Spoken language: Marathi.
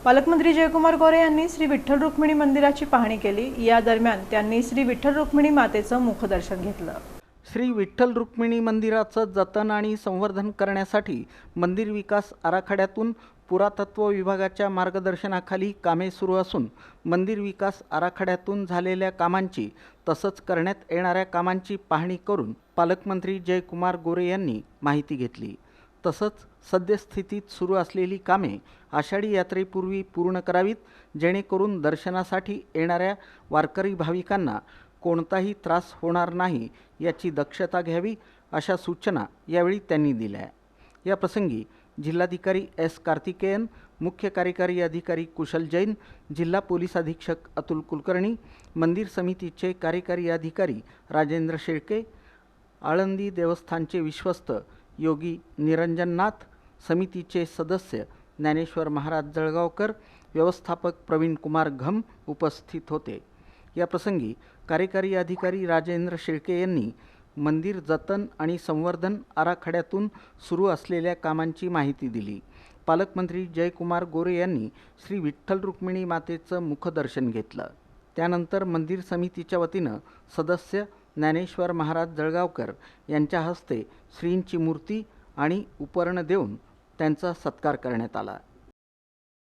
पालकमंत्री जयकुमार गोरे यांनी श्री विठ्ठल रुक्मिणी मंदिराची पाहणी केली। या दरम्यान त्यांनी श्री विठ्ठल रुक्मिणी मातेचं मुखदर्शन घेतलं। श्री विठ्ठल रुक्मिणी मंदिराचं जतन आणि संवर्धन करण्यासाठी मंदिर विकास आराखड्यातून पुरातत्व विभागाच्या मार्गदर्शनाखाली कामे सुरू असून मंदिर विकास आराखड्यातून झालेल्या कामांची तसंच करण्यात येणाऱ्या कामांची पाहणी करून पालकमंत्री जयकुमार गोरे यांनी माहिती घेतली। तसंच सद्यस्थितीत सुरू असलेली कामे आषाढी यात्रेपूर्वी पूर्ण करावीत, जेणेकरून दर्शनासाठी येणाऱ्या वारकरी भाविकांना कोणताही त्रास होणार नाही याची दक्षता घ्यावी, अशा सूचना यावेळी त्यांनी दिल्या। या प्रसंगी जिल्हाधिकारी एस कार्तिकेयन, मुख्य कार्यकारी अधिकारी कुशल जैन, जिल्हा पोलीस अधीक्षक अतुल कुलकर्णी, मंदिर समितीचे कार्यकारी अधिकारी राजेंद्र शेळके, आळंदी देवस्थानचे विश्वस्त योगी निरंजननाथ, समितीचे सदस्य ज्ञानेश्वर महाराज जळगावकर, व्यवस्थापक प्रवीण कुमार घम उपस्थित होते। या प्रसंगी कार्यकारी अधिकारी राजेंद्र शेळके यांनी मंदिर जतन आणि संवर्धन आराखड्यातून सुरू असलेल्या कामांची माहिती दिली। पालकमंत्री जयकुमार गोरे यांनी श्री विठ्ठल रुक्मिणी मातेचं मुखदर्शन घेतलं। त्यानंतर मंदिर समितीच्या वतीनं सदस्य ज्ञानेश्वर महाराज जळगावकर यांच्या हस्ते श्रींची मूर्ती आणि उपरण देऊन त्यांचा सत्कार करण्यात आला।